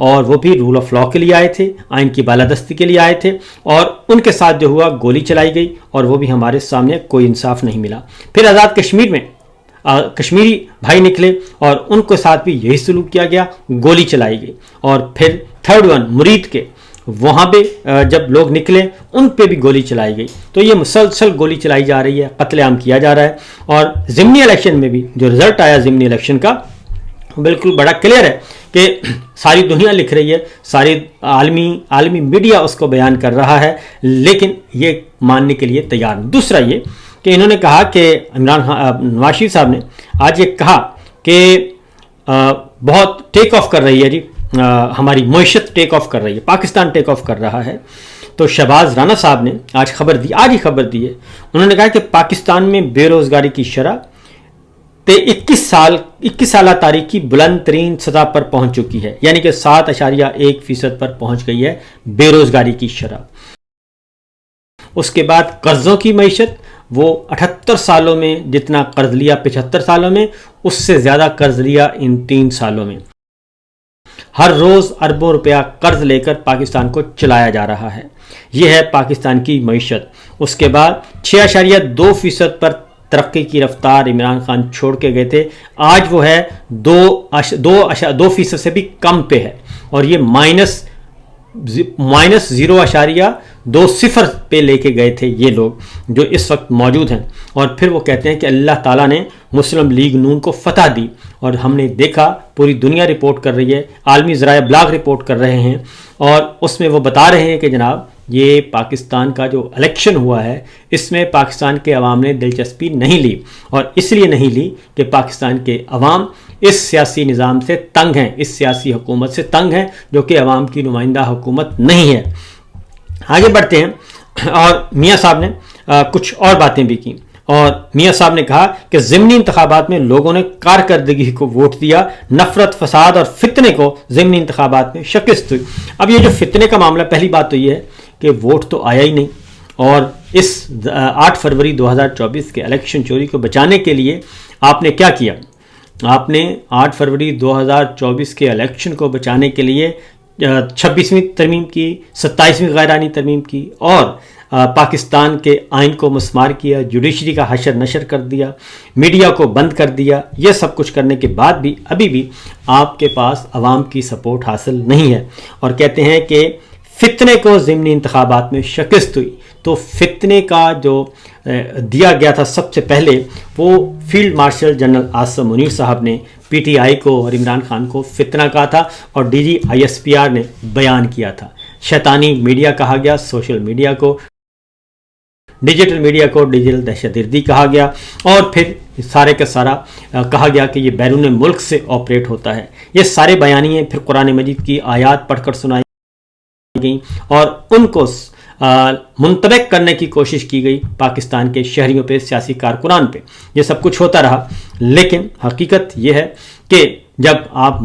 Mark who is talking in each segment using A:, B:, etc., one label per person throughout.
A: اور وہ بھی رول آف لا کے لیے آئے تھے, آئین کی بالادستی کے لیے آئے تھے, اور ان کے ساتھ جو ہوا گولی چلائی گئی اور وہ بھی ہمارے سامنے کوئی انصاف نہیں ملا. پھر آزاد کشمیر میں کشمیری بھائی نکلے اور ان کے ساتھ بھی یہی سلوک کیا گیا, گولی چلائی گئی. اور پھر تھرڈ ون مرید کے وہاں پہ جب لوگ نکلے ان پہ بھی گولی چلائی گئی. تو یہ مسلسل گولی چلائی جا رہی ہے, قتل عام کیا جا رہا ہے. اور ضمنی الیکشن میں بھی جو رزلٹ آیا ضمنی الیکشن کا بالکل بڑا کلیئر ہے کہ ساری دنیا لکھ رہی ہے, ساری عالمی میڈیا اس کو بیان کر رہا ہے, لیکن یہ ماننے کے لیے تیار نہیں. دوسرا یہ کہ انہوں نے کہا کہ نواز شریف صاحب نے آج یہ کہا کہ بہت ٹیک آف کر رہی ہے جی, ہماری معیشت ٹیک آف کر رہی ہے, پاکستان ٹیک آف کر رہا ہے. تو شہباز رانا صاحب نے آج ہی خبر دی ہے. انہوں نے کہا کہ پاکستان میں بے روزگاری کی شرح 21 سالہ تاریخ کی بلند ترین سطح پر پہنچ چکی ہے, یعنی کہ 7.1% پر پہنچ گئی ہے بے روزگاری کی شرح. اس کے بعد قرضوں کی معیشت, وہ 78 سالوں میں جتنا قرض لیا 75 سالوں میں, اس سے زیادہ قرض لیا ان 3 سالوں میں. ہر روز اربوں روپیہ قرض لے کر پاکستان کو چلایا جا رہا ہے. یہ ہے پاکستان کی معیشت. اس کے بعد 6.2% پر ترقی کی رفتار عمران خان چھوڑ کے گئے تھے, آج وہ ہے 2% سے بھی کم پہ ہے, اور یہ -0.20 پہ لے کے گئے تھے یہ لوگ جو اس وقت موجود ہیں. اور پھر وہ کہتے ہیں کہ اللہ تعالیٰ نے مسلم لیگ نون کو فتح دی, اور ہم نے دیکھا پوری دنیا رپورٹ کر رہی ہے, عالمی ذرائع ابلاغ رپورٹ کر رہے ہیں, اور اس میں وہ بتا رہے ہیں کہ جناب یہ پاکستان کا جو الیکشن ہوا ہے اس میں پاکستان کے عوام نے دلچسپی نہیں لی, اور اس لیے نہیں لی کہ پاکستان کے عوام اس سیاسی نظام سے تنگ ہیں, اس سیاسی حکومت سے تنگ ہیں جو کہ عوام کی نمائندہ حکومت نہیں ہے. آگے بڑھتے ہیں. اور میاں صاحب نے کچھ اور باتیں بھی کی, اور میاں صاحب نے کہا کہ ضمنی انتخابات میں لوگوں نے کارکردگی کو ووٹ دیا, نفرت فساد اور فتنے کو ضمنی انتخابات میں شکست ہوئی. اب یہ جو فتنے کا معاملہ, پہلی بات تو یہ ہے کہ ووٹ تو آیا ہی نہیں, اور اس 8 فروری 2024 کے الیکشن چوری کو بچانے کے لیے آپ نے کیا کیا؟ آپ نے 8 فروری 2024 کے الیکشن کو بچانے کے لیے 26ویں ترمیم کی, 27ویں غیرآئینی ترمیم کی, اور پاکستان کے آئین کو مسمار کیا, جوڈیشری کا حشر نشر کر دیا, میڈیا کو بند کر دیا. یہ سب کچھ کرنے کے بعد بھی ابھی بھی آپ کے پاس عوام کی سپورٹ حاصل نہیں ہے, اور کہتے ہیں کہ فتنے کو ضمنی انتخابات میں شکست ہوئی. تو فتنے کا جو دیا گیا تھا سب سے پہلے وہ field marshal general Asim Munir صاحب نے پی ٹی آئی کو اور عمران خان کو فتنہ کہا تھا, اور ڈی جی ISPR نے بیان کیا تھا. شیطانی میڈیا کہا گیا, سوشل میڈیا کو, ڈیجیٹل میڈیا کو ڈیجیٹل دہشت گردی کہا گیا, اور پھر سارے کا سارا کہا گیا کہ یہ بیرون ملک سے آپریٹ ہوتا ہے. یہ سارے بیانیے پھر قرآن مجید کی آیات پڑھ کر سنائی گئیں, اور ان کو منطبق کرنے کی کوشش کی گئی پاکستان کے شہریوں پہ, سیاسی کارکنان پہ. یہ سب کچھ ہوتا رہا, لیکن حقیقت یہ ہے کہ جب آپ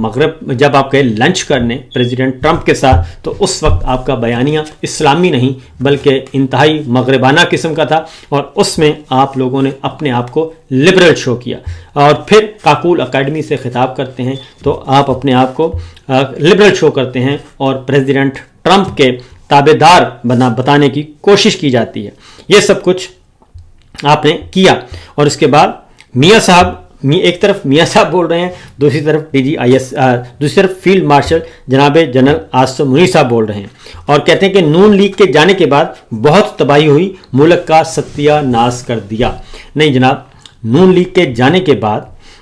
A: گئے لنچ کرنے پریزیڈنٹ ٹرمپ کے ساتھ, تو اس وقت آپ کا بیانیہ اسلامی نہیں بلکہ انتہائی مغربانہ قسم کا تھا, اور اس میں آپ لوگوں نے اپنے آپ کو لبرل شو کیا. اور پھر کاکول اکیڈمی سے خطاب کرتے ہیں تو آپ اپنے آپ کو لبرل شو کرتے ہیں, اور پریزیڈنٹ ٹرمپ کے تابع دار بتانے کی کوشش کی جاتی ہے. یہ سب کچھ آپ نے کیا. اور اس کے بعد میاں صاحب, ایک طرف میاں صاحب بول رہے ہیں, دوسری طرف فیلڈ مارشل جناب جنرل عاصم منیر صاحب بول رہے ہیں, اور کہتے ہیں کہ نون لیگ کے جانے کے بعد بہت تباہی ہوئی, ملک کا ستیہ ناش کر دیا. نہیں جناب, نون لیگ کے جانے کے بعد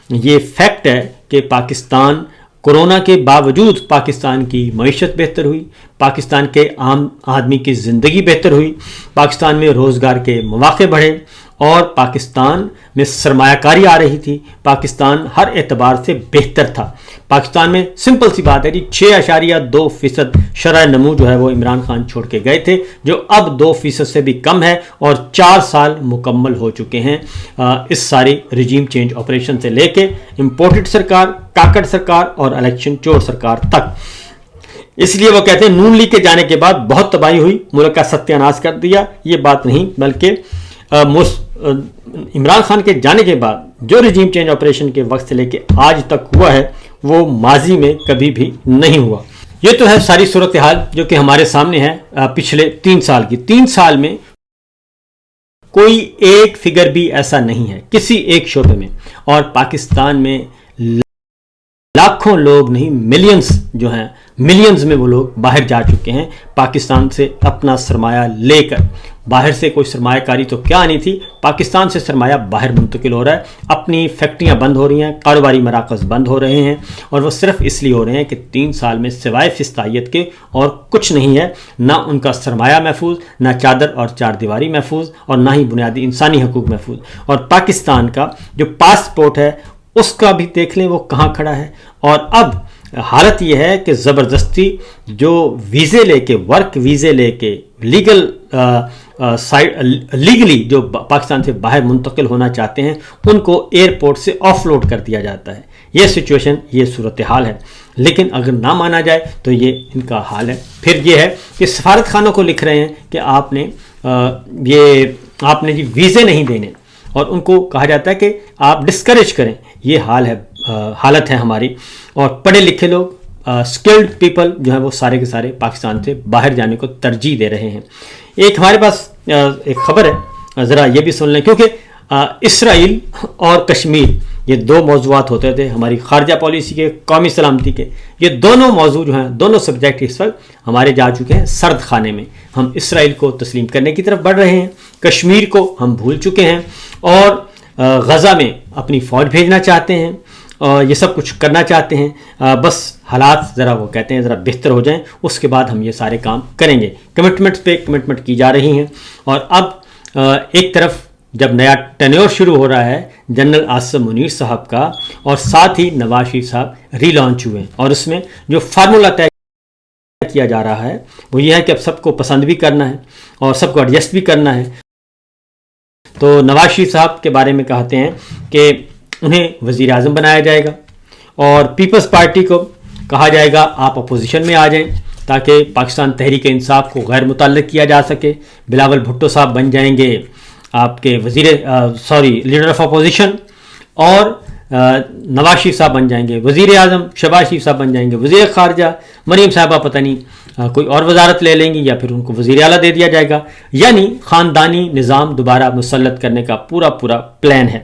A: یہ فیکٹ ہے کہ پاکستان کورونا کے باوجود پاکستان کی معیشت بہتر ہوئی, پاکستان کے عام آدمی کی زندگی بہتر ہوئی, پاکستان میں روزگار کے مواقع بڑھے, اور پاکستان میں سرمایہ کاری آ رہی تھی. پاکستان ہر اعتبار سے بہتر تھا. پاکستان میں سمپل سی بات ہے جی, 6.2% شرح نمو جو ہے وہ عمران خان چھوڑ کے گئے تھے, جو اب 2% سے بھی کم ہے, اور 4 سال مکمل ہو چکے ہیں اس ساری رجیم چینج آپریشن سے لے کے امپورٹڈ سرکار, کاکڑ سرکار اور الیکشن چور سرکار تک. اس لیے وہ کہتے ہیں نون لیگ کے جانے کے بعد بہت تباہی ہوئی, ملک کا ستیہ ناش کر دیا. یہ بات نہیں, بلکہ عمران خان کے جانے کے بعد جو رجیم چینج آپریشن کے وقت سے لے کے آج تک ہوا ہے وہ ماضی میں کبھی بھی نہیں ہوا. یہ تو ہے ساری صورتحال جو کہ ہمارے سامنے ہے پچھلے 3 سال کی. 3 سال میں کوئی ایک فگر بھی ایسا نہیں ہے کسی ایک شعبے میں, اور پاکستان میں لاکھوں لوگ نہیں ملینز جو ہیں, ملینز میں وہ لوگ باہر جا چکے ہیں پاکستان سے اپنا سرمایہ لے کر. باہر سے کوئی سرمایہ کاری تو کیا آنی تھی, پاکستان سے سرمایہ باہر منتقل ہو رہا ہے. اپنی فیکٹریاں بند ہو رہی ہیں, کاروباری مراکز بند ہو رہے ہیں, اور وہ صرف اس لیے ہو رہے ہیں کہ 3 سال میں سوائے فستائیت کے اور کچھ نہیں ہے. نہ ان کا سرمایہ محفوظ, نہ چادر اور چار دیواری محفوظ, اور نہ ہی بنیادی انسانی حقوق محفوظ. اور پاکستان کا جو پاسپورٹ ہے اس کا بھی دیکھ لیں وہ کہاں کھڑا ہے. اور اب حالت یہ ہے کہ زبردستی جو ویزے لے کے, ورک ویزے لے کے, لیگلی جو پاکستان سے باہر منتقل ہونا چاہتے ہیں ان کو ایئرپورٹ سے آف لوڈ کر دیا جاتا ہے. یہ سچویشن, یہ صورتحال ہے. لیکن اگر نہ مانا جائے تو یہ ان کا حال ہے. پھر یہ ہے کہ سفارت خانوں کو لکھ رہے ہیں کہ آپ نے جی ویزے نہیں دینے, اور ان کو کہا جاتا ہے کہ آپ ڈسکریج کریں. یہ حالت ہے ہماری. اور پڑھے لکھے لوگ, اسکلڈ پیپل جو ہیں وہ سارے کے سارے پاکستان سے باہر جانے کو ترجیح دے رہے ہیں. ایک ہمارے پاس ایک خبر ہے, ذرا یہ بھی سن لیں, کیونکہ اسرائیل اور کشمیر یہ 2 موضوعات ہوتے تھے ہماری خارجہ پالیسی کے, قومی سلامتی کے. یہ دونوں موضوع جو ہیں, دونوں سبجیکٹ اس وقت ہمارے جا چکے ہیں سرد خانے میں. ہم اسرائیل کو تسلیم کرنے کی طرف بڑھ رہے ہیں, کشمیر کو ہم بھول چکے ہیں, اور غزہ میں اپنی فوج بھیجنا چاہتے ہیں, اور یہ سب کچھ کرنا چاہتے ہیں. بس حالات ذرا وہ کہتے ہیں ذرا بہتر ہو جائیں, اس کے بعد ہم یہ سارے کام کریں گے. کمٹمنٹ پہ کمٹمنٹ کی جا رہی ہیں. اور اب ایک طرف جب نیا ٹینیور شروع ہو رہا ہے جنرل عاصم منیر صاحب کا, اور ساتھ ہی نواز شریف صاحب ری لانچ ہوئے, اور اس میں جو فارمولہ طے کیا جا رہا ہے وہ یہ ہے کہ اب سب کو پسند بھی کرنا ہے اور سب کو ایڈجسٹ بھی کرنا ہے. تو نواز شریف صاحب کے بارے میں کہتے ہیں کہ انہیں وزیر اعظم بنایا جائے گا, اور پیپلز پارٹی کو کہا جائے گا آپ اپوزیشن میں آ جائیں تاکہ پاکستان تحریک انصاف کو غیر متعلق کیا جا سکے. بلاول بھٹو صاحب بن جائیں گے آپ کے لیڈر آف اپوزیشن, اور نواز شریف صاحب بن جائیں گے وزیر اعظم, شہباز شریف صاحب بن جائیں گے وزیر خارجہ, مریم صاحبہ پتہ نہیں کوئی اور وزارت لے لیں گی, یا پھر ان کو وزیر اعلیٰ دے دیا جائے گا. یعنی خاندانی نظام دوبارہ مسلط کرنے کا پورا پلان ہے.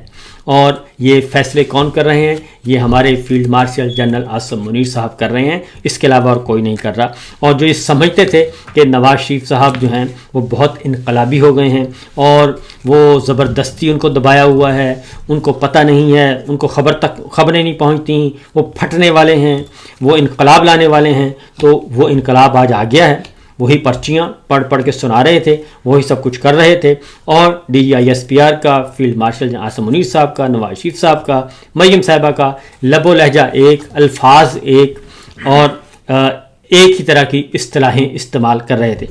A: اور یہ فیصلے کون کر رہے ہیں؟ یہ ہمارے field marshal general Asim Munir صاحب کر رہے ہیں, اس کے علاوہ اور کوئی نہیں کر رہا. اور جو یہ سمجھتے تھے کہ نواز شریف صاحب جو ہیں وہ بہت انقلابی ہو گئے ہیں اور وہ زبردستی ان کو دبایا ہوا ہے, ان کو پتہ نہیں ہے, ان کو خبریں نہیں پہنچتی, وہ پھٹنے والے ہیں, وہ انقلاب لانے والے ہیں, تو وہ انقلاب آج آ گیا ہے. وہی پرچیاں پڑھ کے سنا رہے تھے, وہی سب کچھ کر رہے تھے. اور DGISPR کا, فیلڈ مارشل عاصم منیر صاحب کا, نواز شریف صاحب کا, مریم صاحبہ کا لب و لہجہ ایک, الفاظ ایک, اور ایک ہی طرح کی اصطلاحیں استعمال کر رہے تھے.